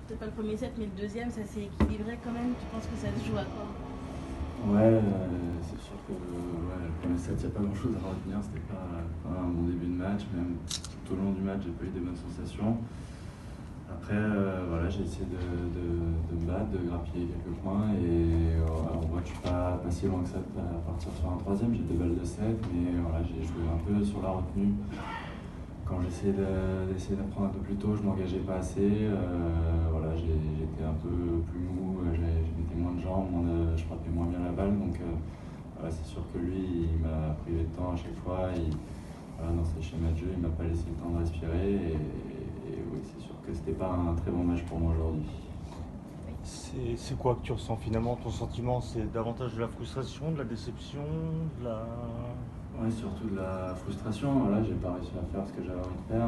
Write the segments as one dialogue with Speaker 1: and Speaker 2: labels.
Speaker 1: Peut-être pas le premier set, mais le deuxième, ça s'est équilibré quand même. Tu penses que ça se joue à quoi?
Speaker 2: Ouais, c'est sûr que le premier set, il n'y a pas grand-chose à retenir. C'était pas un bon début de match. Même tout au long du match, j'ai pas eu des bonnes sensations. Après, voilà, j'ai essayé de me battre, de grappiller quelques points. Et on voit que je suis pas si loin que ça à partir sur un troisième. J'ai 2 balles de 7, mais voilà, j'ai joué un peu sur la retenue. Quand j'essayais d'essayer d'apprendre un peu plus tôt, je m'engageais pas assez. Voilà, j'étais un peu plus mou, je mettais moins de jambes, je frappais moins bien la balle. Donc voilà, c'est sûr que lui, il m'a privé de temps à chaque fois. Voilà, dans ses schémas de jeu, il m'a pas laissé le temps de respirer. Et oui, c'est sûr que c'était pas un très bon match pour moi aujourd'hui.
Speaker 3: C'est quoi que tu ressens finalement? Ton sentiment, c'est davantage de la frustration, de la déception, de la...
Speaker 2: Ouais, surtout de la frustration. Voilà, j'ai pas réussi à faire ce que j'avais envie de faire.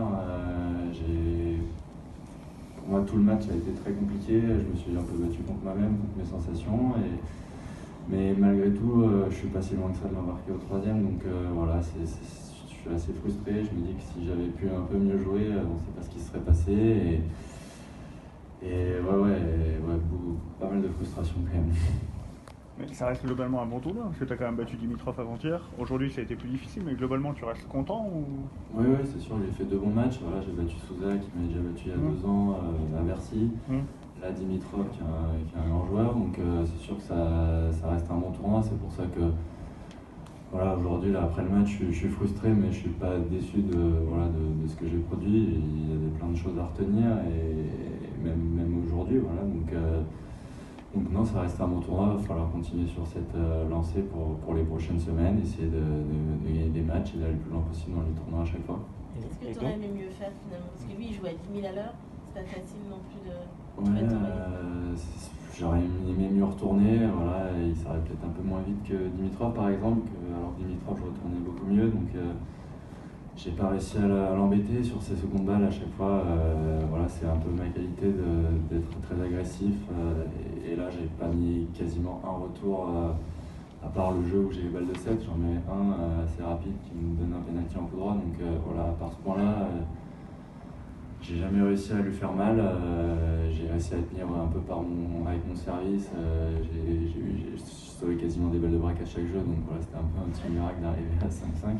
Speaker 2: Pour moi, tout le match a été très compliqué. Je me suis un peu battu contre moi-même, contre mes sensations. Mais malgré tout, je suis pas si loin que ça de l'embarquer au troisième. Donc voilà, je suis assez frustré. Je me dis que si j'avais pu un peu mieux jouer, on ne sait pas ce qui serait passé. Et pas mal de frustration quand même.
Speaker 4: Mais ça reste globalement un bon tournoi, parce que tu as quand même battu Dimitrov avant-hier. Aujourd'hui, ça a été plus difficile, mais globalement, tu restes content ou...
Speaker 2: Oui, c'est sûr, j'ai fait 2 bons matchs. Voilà, j'ai battu Souza, qui m'avait déjà battu il y a 2 ans à Bercy. Là, Dimitrov, qui est un grand joueur. Donc, c'est sûr que ça reste un bon tournoi. C'est pour ça que, voilà, aujourd'hui, là, après le match, je suis frustré, mais je ne suis pas déçu de ce que j'ai produit. Il y a plein de choses à retenir, et même aujourd'hui. Voilà, donc non, ça reste un bon tournoi. Il va falloir continuer sur cette lancée pour les prochaines semaines, essayer de gagner des matchs et d'aller le plus loin possible dans les tournois à chaque fois.
Speaker 1: Est-ce que tu aurais aimé mieux faire finalement? Parce que lui, il joue à 10 000 à l'heure. C'est pas facile non plus de
Speaker 2: j'aurais aimé mieux retourner. Voilà, il s'arrête peut-être un peu moins vite que Dimitrov par exemple. Alors que Dimitrov, je retournais beaucoup mieux. Donc j'ai pas réussi à l'embêter sur ses secondes balles à chaque fois. Voilà, c'est un peu ma qualité d'être très agressif. Et là, j'ai pas mis quasiment un retour, à part le jeu où j'ai les balles de 7. J'en mets un assez rapide qui me donne un penalty en coup droit. Donc voilà, à part ce point-là, j'ai jamais réussi à lui faire mal. J'ai réussi à tenir un peu avec mon service. J'ai sauvé quasiment des balles de break à chaque jeu. Donc voilà, c'était un peu un petit miracle d'arriver à 5-5.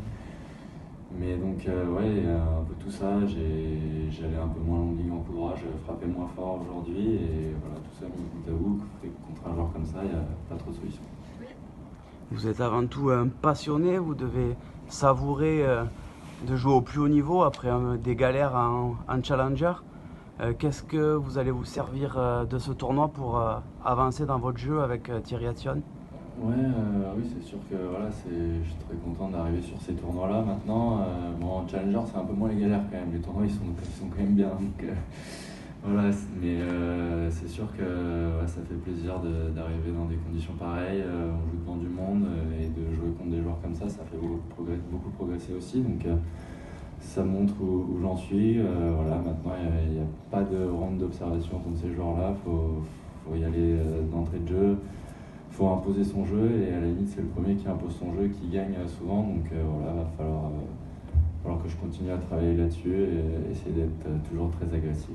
Speaker 2: Mais donc, un peu tout ça, j'allais un peu moins long de ligne en coup droit, je frappais moins fort aujourd'hui, et voilà, tout ça mis bout à bout, fait que contre un joueur comme ça, il n'y a pas trop de solution.
Speaker 5: Vous êtes avant tout un passionné, vous devez savourer de jouer au plus haut niveau après des galères en challenger. Qu'est-ce que vous allez vous servir de ce tournoi pour avancer dans votre jeu avec Thierry Hattion?
Speaker 2: Oui, c'est sûr que voilà, je suis très content d'arriver sur ces tournois-là maintenant. En Challenger, c'est un peu moins les galères quand même. Les tournois, ils sont quand même bien. Donc, voilà, mais c'est sûr que ça fait plaisir d'arriver dans des conditions pareilles. On joue devant du monde, et de jouer contre des joueurs comme ça fait beaucoup progresser aussi. Donc, ça montre où j'en suis. Voilà, maintenant, il n'y a pas de ronde d'observation contre ces joueurs-là. Faut y aller d'entrée de jeu. Il faut imposer son jeu, et à la limite, c'est le premier qui impose son jeu qui gagne souvent. Donc voilà, il va falloir que je continue à travailler là-dessus et essayer d'être toujours très agressif.